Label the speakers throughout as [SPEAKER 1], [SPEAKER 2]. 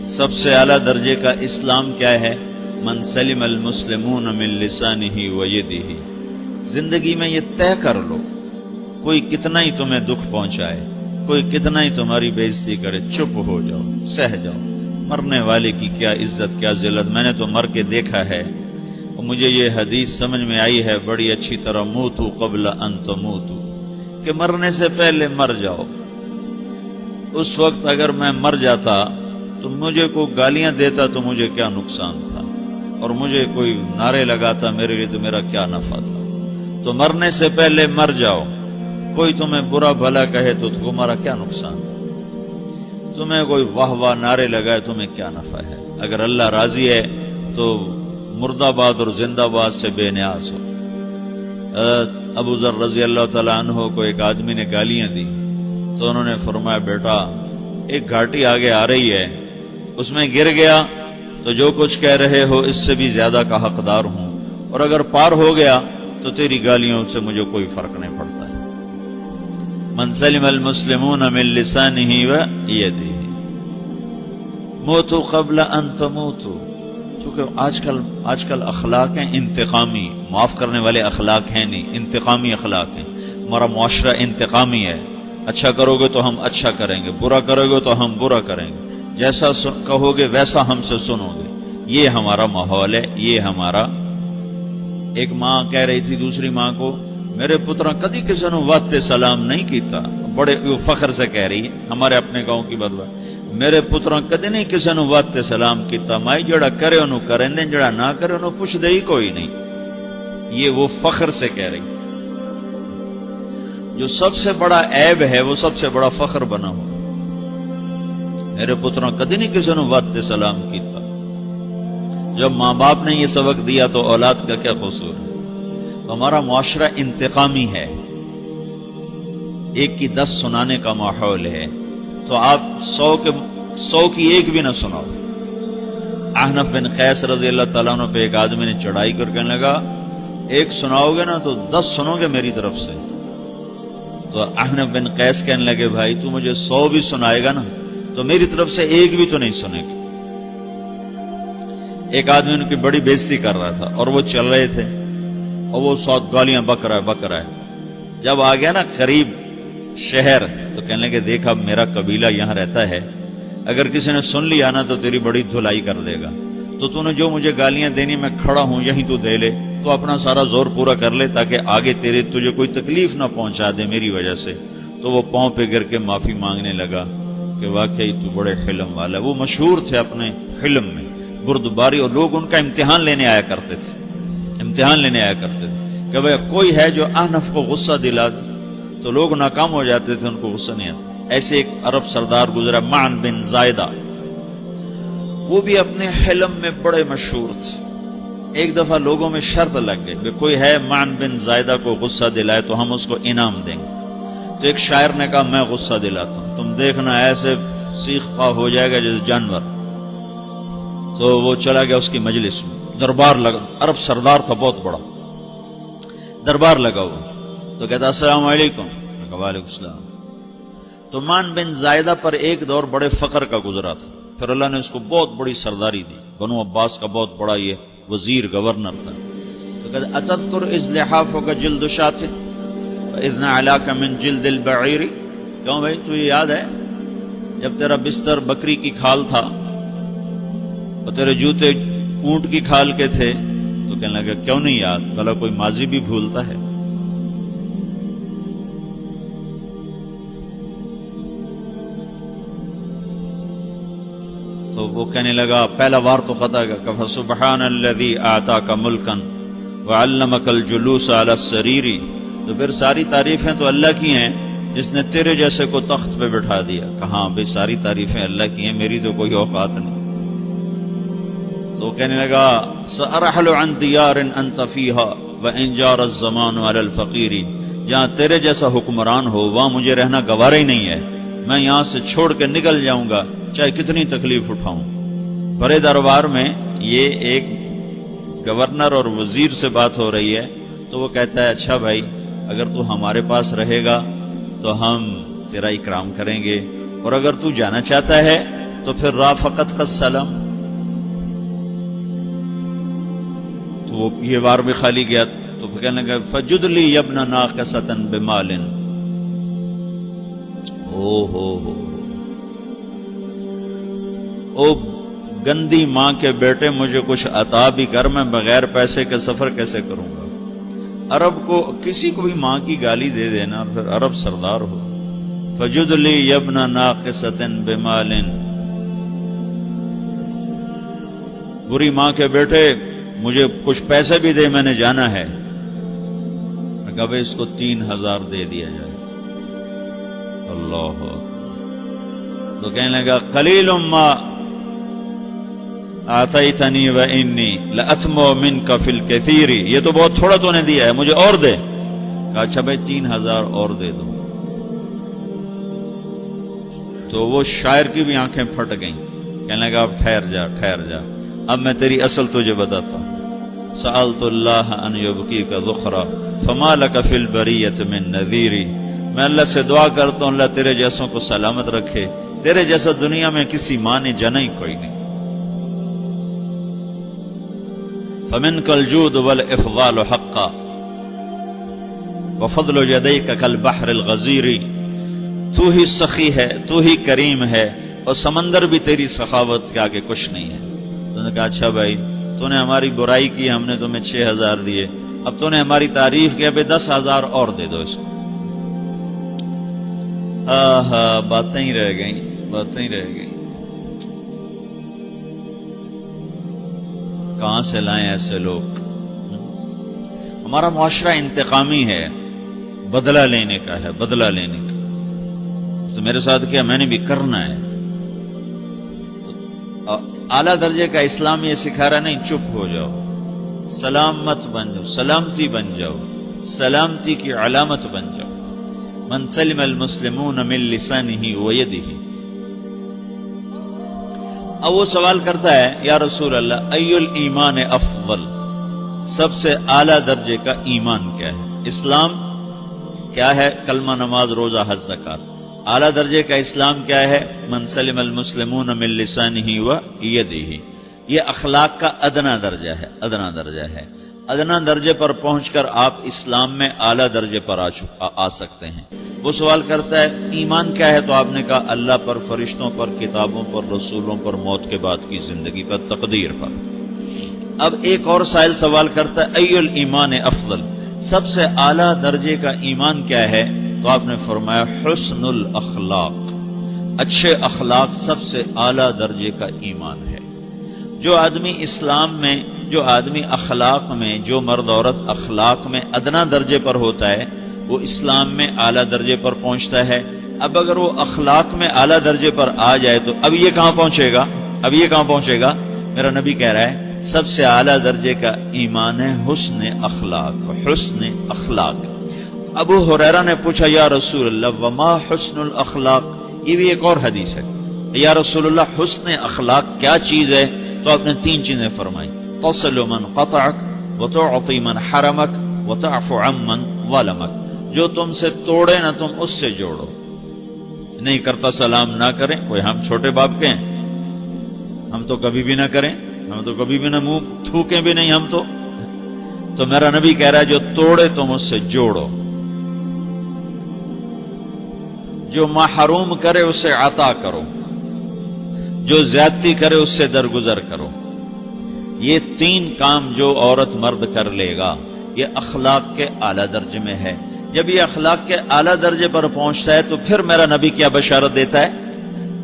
[SPEAKER 1] سب سے اعلیٰ درجے کا اسلام کیا ہے؟ من سلم المسلمون من لسانہ و یدہ. زندگی میں یہ طے کر لو، کوئی کتنا ہی تمہیں دکھ پہنچائے، کوئی کتنا ہی تمہاری بےعزتی کرے، چپ ہو جاؤ، سہ جاؤ. مرنے والے کی کیا عزت، کیا ذلت. میں نے تو مر کے دیکھا ہے اور مجھے یہ حدیث سمجھ میں آئی ہے بڑی اچھی طرح، موتو قبل ان تموتو، کہ مرنے سے پہلے مر جاؤ. اس وقت اگر میں مر جاتا تو مجھے کوئی گالیاں دیتا تو مجھے کیا نقصان تھا، اور مجھے کوئی نعرے لگاتا میرے لیے تو میرا کیا نفع تھا. تو مرنے سے پہلے مر جاؤ. کوئی تمہیں برا بھلا کہے تو تمہارا کیا نقصان ہے، تمہیں کوئی واہ واہ نعرے لگائے تمہیں کیا نفع ہے. اگر اللہ راضی ہے تو مردہ باد اور زندہ باد سے بے نیاز ہو. ابو ذر رضی اللہ تعالیٰ عنہ کو ایک آدمی نے گالیاں دی تو انہوں نے فرمایا بیٹا ایک گھاٹی آگے آ رہی ہے، اس میں گر گیا تو جو کچھ کہہ رہے ہو اس سے بھی زیادہ کا حقدار ہوں، اور اگر پار ہو گیا تو تیری گالیوں سے مجھے کوئی فرق نہیں پڑتا ہے. من سلم المسلمون من لسانہ و یدہ. موتو قبل ان تموتو. چونکہ آج کل اخلاق ہیں انتقامی، معاف کرنے والے اخلاق ہیں نہیں، انتقامی اخلاق ہیں. ہمارا معاشرہ انتقامی ہے. اچھا کرو گے تو ہم اچھا کریں گے، برا کرو گے تو ہم برا کریں گے، جیسا کہو گے ویسا ہم سے سنو گے. یہ ہمارا ماحول ہے، یہ ہمارا. ایک ماں کہہ رہی تھی دوسری ماں کو، میرے پترا کدی کسی نے وقت سلام نہیں کیتا. بڑے فخر سے کہہ رہی ہے، ہمارے اپنے گاؤں کی بات. میرے پترا کدی نہیں کسی نے وقت سلام کیتا، مائی جڑا کرے انہوں کریں دیں، جڑا نہ کرے انہوں پوچھ دے ہی کوئی نہیں. یہ وہ فخر سے کہہ رہی. جو سب سے بڑا عیب ہے وہ سب سے بڑا فخر بنا ہو. میرے پترا کدی نہیں کسی نے وقت سلام کیتا. جب ماں باپ نے یہ سبق دیا تو اولاد کا کیا قصور ہے. ہمارا معاشرہ انتقامی ہے، ایک کی 10 سنانے کا ماحول ہے، تو آپ 100 کی ایک بھی نہ سناؤ. احنف بن قیس رضی اللہ تعالیٰ عنہ پہ ایک آدمی نے چڑھائی کر کہنے لگا ایک سناؤ گے نا تو 10 سنو گے میری طرف سے. تو احنف بن قیس کہنے لگے بھائی تو مجھے 100 بھی سنائے گا نا تو میری طرف سے ایک بھی تو نہیں سنے گی. ایک آدمی ان کی بڑی بےزتی کر رہا تھا اور وہ چل رہے تھے اور وہ 100 گالیاں بک رہا ہے. جب آ گیا نا قریب شہر تو کہنے لگے دیکھا میرا قبیلہ یہاں رہتا ہے، اگر کسی نے سن لیا نا تو تیری بڑی دھلائی کر دے گا، تو نے جو مجھے گالیاں دینی میں کھڑا ہوں یہیں تو دے لے، تو اپنا سارا زور پورا کر لے تاکہ آگے تجھے کوئی تکلیف نہ پہنچا دے میری وجہ سے. تو وہ پاؤں پہ گر کے معافی مانگنے لگا کہ واقعی تو بڑے حلم والا. وہ مشہور تھے اپنے حلم میں، بردباری، اور لوگ ان کا امتحان لینے آیا کرتے تھے کہ بھئی کوئی ہے جو احنف کو غصہ دلا دے، تو لوگ ناکام ہو جاتے تھے، ان کو غصہ نہیں آتا. ایسے ایک عرب سردار گزرا معن بن زائدہ، وہ بھی اپنے حلم میں بڑے مشہور تھے. ایک دفعہ لوگوں میں شرط لگ گئی کہ کوئی ہے معن بن زائدہ کو غصہ دلائے تو ہم اس کو انعام دیں گے. تو ایک شاعر نے کہا میں غصہ دلاتا ہوں، تم دیکھنا ایسے سیخ پا ہو جائے گا جیسے جانور. تو وہ چلا گیا اس کی مجلس میں، دربار لگا، عرب سردار تھا بہت بڑا، دربار لگا ہوا. تو کہتا السلام علیکم. وعلیکم السلام. تو معن بن زائدہ پر ایک دور بڑے فقر کا گزرا تھا، پھر اللہ نے اس کو بہت بڑی سرداری دی، بنو عباس کا بہت بڑا یہ وزیر گورنر تھا. تو کہتا اتذکر اذ لحافک جلد شاۃ واذ نعلاک من جلد البعیر. کیوں بھائی تجھے یاد ہے جب تیرا بستر بکری کی کھال تھا اور تیرے جوتے اونٹ کی کھال کے تھے؟ تو کہنے لگا کیوں نہیں یاد، بھلا کوئی ماضی بھی بھولتا ہے. تو وہ کہنے لگا پہلا وار تو خطا گا کہ فسبحان الذی اعطاک ملکا وعلمک الجلوس علی السریر. تو پھر ساری تعریفیں تو اللہ کی ہیں جس نے تیرے جیسے کو تخت پہ بٹھا دیا. کہاں بھئی ساری تعریفیں اللہ کی ہیں، میری تو کوئی اوقات نہیں. تو کہنے لگا سأرحل عن دیار انت فیہا وان جار الزمان علی الفقیر. جہاں تیرے جیسا حکمران ہو وہاں مجھے رہنا گوارا ہی نہیں ہے، میں یہاں سے چھوڑ کے نکل جاؤں گا چاہے کتنی تکلیف اٹھاؤں. بڑے دربار میں یہ ایک گورنر اور وزیر سے بات ہو رہی ہے تو وہ کہتا ہے اچھا بھائی اگر تو ہمارے پاس رہے گا تو ہم تیرا اکرام کریں گے، اور اگر تو جانا چاہتا ہے تو پھر رافقت کا سلام، تو وہ یہ بار بھی خالی گیا تو کہنے لگا فجد لی ابن ناقصۃ بمال، او گندی ماں کے بیٹے مجھے کچھ عطا بھی کر، میں بغیر پیسے کے سفر کیسے کروں گا؟ عرب کو کسی کو بھی ماں کی گالی دے دینا پھر عرب سردار ہو. فجد لی ابن ناقصۃ بمال، بری ماں کے بیٹے مجھے کچھ پیسے بھی دے، میں نے جانا ہے. میں کہا اس کو 3000 دے دیا جائے. اللہ تو کہنے لگا قلیل ما آتیتنی و انی لأتمو منک فی الکثیر، یہ تو بہت تھوڑا تو نے دیا ہے، مجھے اور دے. کہا اچھا بھائی 3000 اور دے دو. تو وہ شاعر کی بھی آنکھیں پھٹ گئیں. کہنے لگا اب ٹھہر جا ٹھہر جا، اب میں تیری اصل تجھے بتاتا ہوں. سألت اللہ ان یبکیک ذخرا فما لک فی البریۃ من نذیری، میں اللہ سے دعا کرتا ہوں اللہ تیرے جیسوں کو سلامت رکھے، تیرے جیسا دنیا میں کسی ماں نے جنا ہی کوئی نہیں. فمنک الجود والافضال حقا وفضل یدیک کالبحر الغزیر، تو ہی سخی ہے، تو ہی کریم ہے، اور سمندر بھی تیری سخاوت کے آگے کچھ نہیں ہے. تو نے کہا اچھا بھائی تو نے ہماری برائی کی، ہم نے تمہیں 6000 دیے، اب تو نے ہماری تعریف کی، اب 10,000 اور دے دو اس کو. باتیں ہی رہ گئیں، باتیں ہی رہ گئیں. کہاں سے لائیں ایسے لوگ؟ ہمارا معاشرہ انتقامی ہے، بدلہ لینے کا ہے، بدلہ لینے کا. تو میرے ساتھ کیا میں نے بھی کرنا ہے. تو اعلیٰ درجے کا اسلام یہ سکھا رہا نہیں چپ ہو جاؤ، سلامت بن جاؤ، سلامتی بن جاؤ، سلامتی کی علامت بن جاؤ. من سلم المسلمون من لسانہ ویدہ. اب وہ سوال کرتا ہے یا رسول اللہ ای الایمان افضل، سب سے اعلیٰ درجے کا ایمان کیا ہے؟ اسلام کیا ہے؟ کلمہ، نماز، روزہ، حج، زکات. اعلیٰ درجے کا اسلام کیا ہے؟ من سلم المسلمون من لسانہ ویدہ. یہ اخلاق کا ادنا درجہ ہے، ادنا درجہ ہے. ادنا درجے پر پہنچ کر آپ اسلام میں اعلیٰ درجے پر آ سکتے ہیں. وہ سوال کرتا ہے ایمان کیا ہے؟ تو آپ نے کہا اللہ پر، فرشتوں پر، کتابوں پر، رسولوں پر، موت کے بعد کی زندگی پر، تقدیر پر. اب ایک اور سائل سوال کرتا ہے ای الایمان افضل، سب سے اعلیٰ درجے کا ایمان کیا ہے؟ تو آپ نے فرمایا حسن الاخلاق، اچھے اخلاق سب سے اعلیٰ درجے کا ایمان ہے. جو آدمی اسلام میں، جو آدمی اخلاق میں، جو مرد عورت اخلاق میں ادنا درجے پر ہوتا ہے وہ اسلام میں اعلیٰ درجے پر پہنچتا ہے. اب اگر وہ اخلاق میں اعلیٰ درجے پر آ جائے تو اب یہ کہاں پہنچے گا؟ اب یہ کہاں پہنچے گا؟ میرا نبی کہہ رہا ہے سب سے اعلیٰ درجے کا ایمان ہے حسن اخلاق، حسن اخلاق. ابو ہریرہ نے پوچھا یا رسول اللہ وما حسن الاخلاق، یہ بھی ایک اور حدیث ہے. یا رسول اللہ حسن اخلاق کیا چیز ہے؟ تو آپ نے 3 چیزیں فرمائی، تصل من قطعک وتعطی من حرمک وتعفو عمن ظلمک. جو تم سے توڑے نہ تم اس سے جوڑو. نہیں کرتا سلام نہ کریں. کوئی ہم چھوٹے باپ کے ہیں؟ ہم تو کبھی بھی نہ کریں، ہم تو کبھی بھی نہ منہ تھوکیں بھی نہیں ہم تو میرا نبی کہہ رہا ہے جو توڑے تم اس سے جوڑو، جو محروم کرے اس سے عطا کرو، جو زیادتی کرے اس سے درگزر کرو. یہ 3 کام جو عورت مرد کر لے گا یہ اخلاق کے اعلیٰ درجے میں ہے. جب یہ اخلاق کے اعلیٰ درجے پر پہنچتا ہے تو پھر میرا نبی کیا بشارت دیتا ہے؟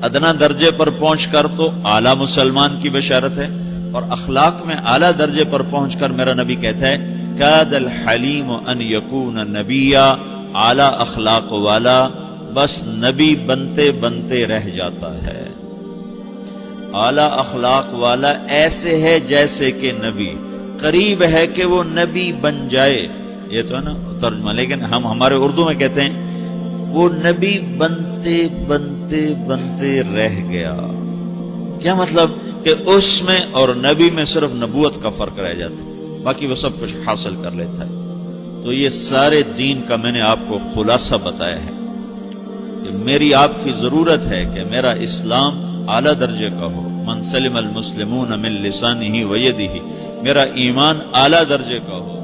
[SPEAKER 1] ادنا درجے پر پہنچ کر تو اعلیٰ مسلمان کی بشارت ہے، اور اخلاق میں اعلیٰ درجے پر پہنچ کر میرا نبی کہتا ہے کاد الحلیم ان یکون نبیا، اعلیٰ اخلاق والا بس نبی بنتے بنتے رہ جاتا ہے. اعلیٰ اخلاق والا ایسے ہے جیسے کہ نبی، قریب ہے کہ وہ نبی بن جائے. یہ تو ہے نا ترجمہ، لیکن ہم ہمارے اردو میں کہتے ہیں وہ نبی بنتے بنتے بنتے رہ گیا. کیا مطلب؟ کہ اس میں اور نبی میں صرف نبوت کا فرق رہ جاتا، باقی وہ سب کچھ حاصل کر لیتا ہے. تو یہ سارے دین کا میں نے آپ کو خلاصہ بتایا ہے کہ میری آپ کی ضرورت ہے کہ میرا اسلام اعلیٰ درجے کا ہو، من سلم المسلمون من لسانہ و یدہ، میرا ایمان اعلیٰ درجے کا ہو،